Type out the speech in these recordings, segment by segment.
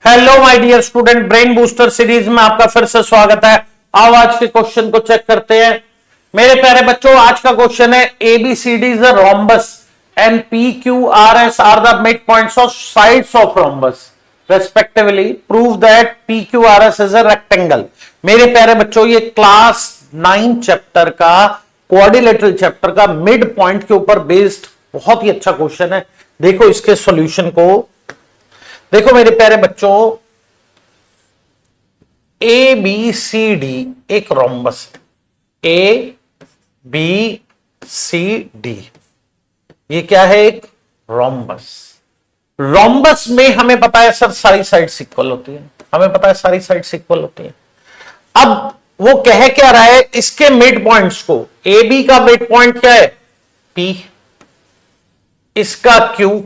Hello my dear student, brain booster series में आपका फिर से स्वागत है। आओ आज के क्वेश्चन को चेक करते हैं। मेरे प्यारे बच्चों, आज का क्वेश्चन है ABCD is a rhombus and PQRS are the midpoints of sides of rhombus respectively. Prove that PQRS is a rectangle. मेरे प्यारे बच्चों, ये क्लास 9 चैप्टर का क्वाड्रिलेटरल चैप्टर का मिड पॉइंट के ऊपर बेस्ड बहुत ही अच्छा क्वेश्चन है। देखो इसके सॉल्यूशन को। देखो मेरे प्यारे बच्चों, ए बी सी डी एक रोम्बस है। ए बी सी डी ये क्या है? एक रोम्बस। रोम्बस में हमें पता है सर सारी साइड्स इक्वल होती है, हमें पता है सारी साइड्स इक्वल होती है। अब वो कह क्या रहा है? इसके मिड पॉइंट्स को, ए बी का मिड पॉइंट क्या है? पी, इसका क्यू,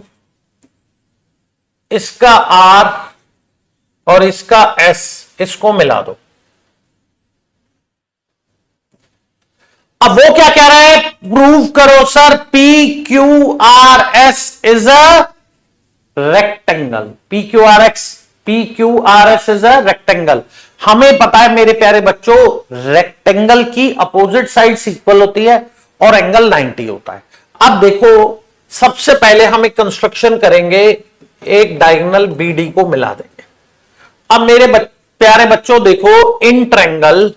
इसका आर और इसका एस, इसको मिला दो। अब वो क्या कह रहा है? प्रूव करो sir P Q R S is a rectangle. P Q R S is a rectangle. हमें पता है मेरे प्यारे बच्चों, रेक्टेंगल की अपोजिट साइड्स इक्वल होती है और एंगल 90 होता है। अब देखो, सबसे पहले हम एक कंस्ट्रक्शन करेंगे, एक डायगोनल BD को मिला देंगे। अब मेरे प्यारे बच्चों देखो, in triangle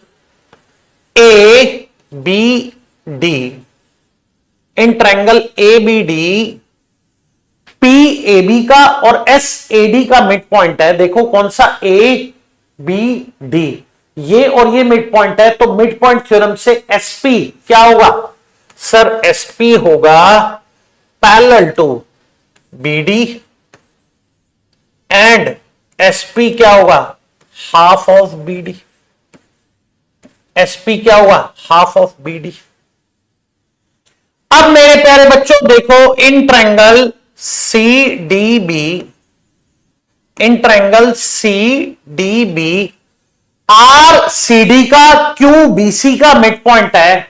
ABD, in triangle ABD PAB का और SAD का मिड पॉइंट है। देखो कौन सा? ABD, ये और ये मिड पॉइंट है, तो मिड पॉइंट थ्योरम से SP क्या होगा सर? SP होगा parallel to BD and SP क्या होगा? Half of BD। SP क्या होगा? Half of BD। अब मेरे प्यारे बच्चों देखो, in triangle CDB, in triangle CDB RCD का QBC का मिड पॉइंट है,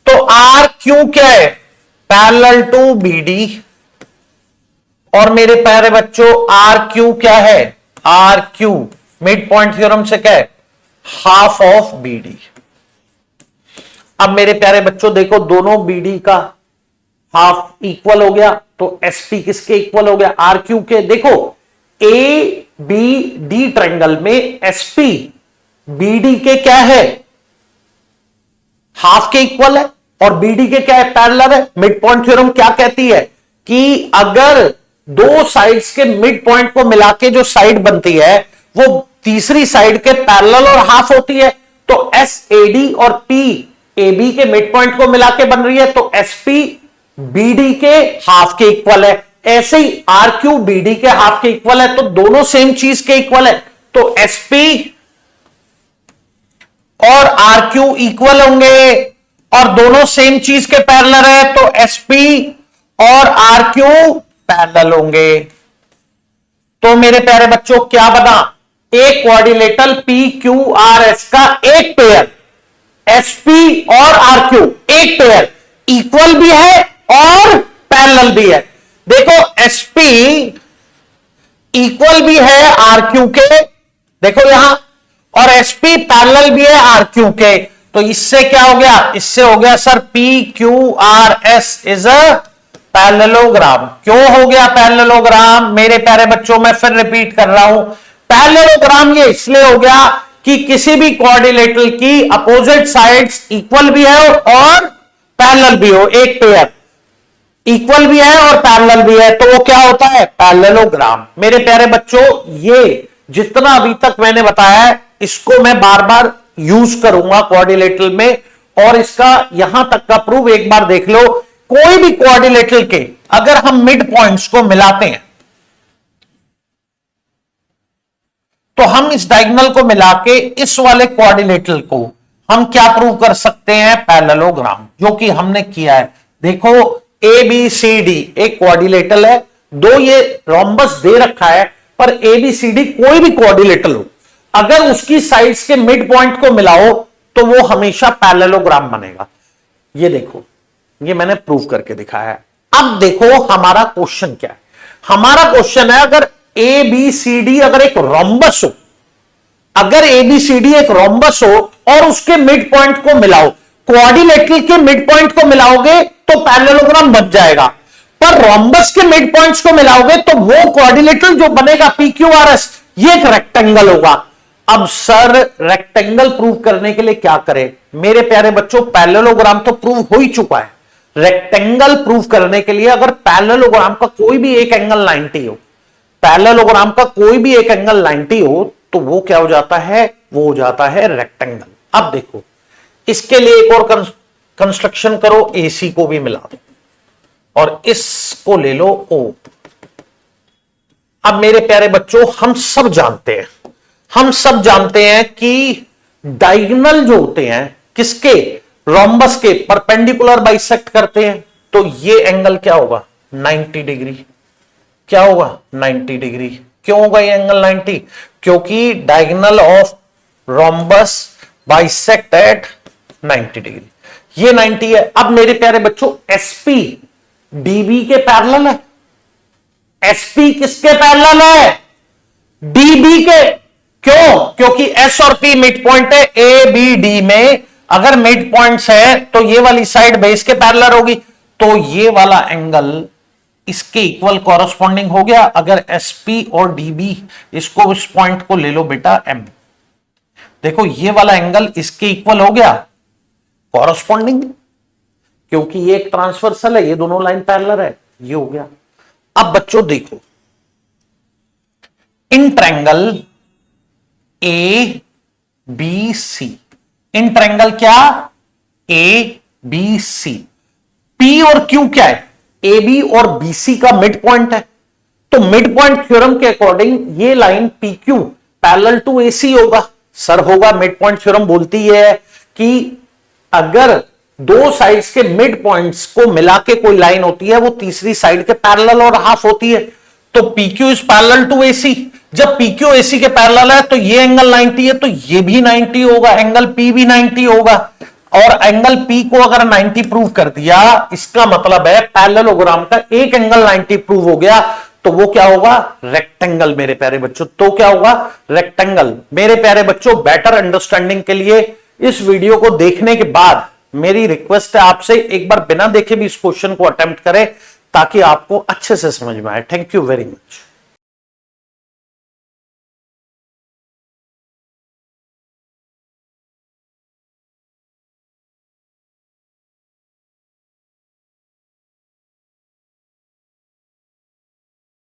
तो RQ क्या है? Parallel to BD। और मेरे प्यारे बच्चों RQ क्या है? RQ मिड पॉइंट थ्योरम से क्या है? Half of BD। अब मेरे प्यारे बच्चों देखो, दोनों BD का हाफ इक्वल हो गया, तो SP किसके इक्वल हो गया? RQ के। देखो ABD ट्रायंगल में SP BD के क्या है? हाफ के इक्वल है और BD के क्या है? पैरेलल है। मिड पॉइंट थ्योरम क्या कहती है कि अगर दो साइड्स के मिड पॉइंट को मिला के जो साइड बनती है वो तीसरी साइड के पैरेलल और हाफ होती है, तो SAD और PAB के मिड पॉइंट को मिला के बन रही है, तो SP BD के हाफ के इक्वल है। ऐसे ही RQ BD के हाफ के इक्वल है, तो दोनों सेम चीज के इक्वल है, तो SP और RQ इक्वल होंगे और दोनों सेम चीज के पैरेलल है, तो SP और RQ पैरेलल होंगे। तो मेरे प्यारे बच्चों क्या बना? एक क्वाड्रिलेटरल PQRS का एक पेयर, SP और RQ एक पेयर इक्वल भी है और पैरेलल भी है। देखो SP इक्वल भी है RQ के, देखो यहां, और SP पैरेलल भी है RQ के। तो इससे क्या हो गया? इससे हो गया sir PQRS is a parallelogram. क्यों हो गया पैरेललोग्राम? मेरे प्यारे बच्चों मैं फिर रिपीट कर रहा हूं, पैरेललोग्राम ये इसलिए हो गया कि किसी भी क्वाड्रिलेटरल की अपोजिट साइड्स इक्वल भी है और पैरेलल भी हो। एक पेयर इक्वल भी है और पैरेलल भी है, तो वो क्या होता है? पैरेललोग्राम। मेरे प्यारे बच्चों, ये जितना अभी तक मैंने बताया है इसको मैं बार बार यूज करूंगा क्वाड्रिलेटरल में, और इसका यहां तक का प्रूफ एक बार देख लो। कोई भी क्वाड्रिलेटरल के अगर हम मिड पॉइंट्स को मिलाते हैं, तो हम इस डायगोनल को मिला के इस वाले क्वाड्रिलेटरल को हम क्या प्रूव कर सकते हैं? पैरेललोग्राम, जो कि हमने किया है। देखो ABCD एक क्वाड्रिलेटरल है, दो ये रोम्बस दे रखा है, पर ABCD कोई भी क्वाड्रिलेटरल हो, अगर उसकी साइड्स के मिड पॉइंट को मिलाओ तो वो हमेशा पैरेललोग्राम बनेगा। ये देखो, ये मैंने प्रूव करके दिखाया है। अब देखो हमारा क्वेश्चन क्या है। हमारा क्वेश्चन है, अगर ए बी सी डी अगर एक रोम्बस हो, अगर एबीसीडी एक रोम्बस हो और उसके मिड पॉइंट को मिलाओ, क्वाड्रिलेटरल के मिड पॉइंट को मिलाओगे तो पैरेललोग्राम बन जाएगा, पर रोम्बस के मिड पॉइंट्स को मिलाओगे तो वो क्वाड्रिलेटरल जो बनेगा पीक्यूआरएस, ये एक रेक्टेंगल होगा। अब सर रेक्टेंगल प्रूव करने के लिए क्या करें? मेरे प्यारे बच्चों, पैरेललोग्राम तो प्रूव हो ही चुका है। रेक्टेंगल प्रूव करने के लिए अगर पैरेललोग्राम का कोई भी एक एंगल 90 हो, पैरेललोग्राम का कोई भी एक एंगल 90 हो, तो वो क्या हो जाता है? वो हो जाता है रेक्टेंगल। अब देखो, इसके लिए एक और कंस्ट्रक्शन करो, एसी को भी मिला दो और इसको ले लो ओ। अब मेरे प्यारे बच्चों, हम सब जानते हैं कि डायगोनल जो होते हैं किसके? रोम्बस के परपेंडिकुलर बाइसेक्ट करते हैं, तो ये एंगल क्या होगा? 90 डिग्री। क्या होगा? 90 डिग्री। क्यों होगा ये एंगल 90? क्योंकि diagonal of rhombus bisect at 90 degree, ये 90 है। अब मेरे प्यारे बच्चों, एसपी डीबी के पैरेलल है। एसपी किसके पैरेलल है? डीबी के। क्यों? क्योंकि एस और पी मिड पॉइंट है ए बी डी में, अगर मिड पॉइंट्स है तो ये वाली साइड बेस के पैरेलल होगी, तो ये वाला एंगल इसके इक्वल कॉरस्पॉन्डिंग हो गया। अगर एसपी और डीबी, इसको इस पॉइंट को ले लो बेटा एम, देखो ये वाला एंगल इसके इक्वल हो गया, कॉरस्पॉन्डिंग, क्योंकि ये एक ट्रांसवर्सल है, ये दोनों लाइन पैरेलल है, ये हो गया। अब बच्चों देखो, in triangle A B C, in triangle क्या? ए बी सी, पी और क्यू क्या है? ए बी और बी सी का मिड पॉइंट है, तो मिड पॉइंट थ्योरम के अकॉर्डिंग ये line P Q parallel to A C होगा। सर होगा, मिड पॉइंट थ्योरम बोलती है कि अगर दो साइड्स के मिड पॉइंट्स को मिला के कोई लाइन होती है, वो तीसरी साइड के पैरेलल और हाफ होती है, तो PQ is parallel to AC। जब PQ AC के पैरेलल है तो ये एंगल 90 है, तो ये भी 90 होगा, एंगल P भी 90 होगा। और एंगल P को अगर 90 प्रूव कर दिया, इसका मतलब है पैरेललोग्राम का एक एंगल 90 प्रूव हो गया, तो वो क्या होगा? रेक्टेंगल मेरे प्यारे बच्चों। तो क्या होगा? रेक्टेंगल। मेरे प्यारे बच्चों, बेटर अंडरस्टैंडिंग के लिए इस वीडियो को देखने के बाद मेरी रिक्वेस्ट है आपसे, एक बार बिना देखे भी इस क्वेश्चन को अटेम्प्ट करें ताकि आपको अच्छे से समझ में आए। Thank you very much.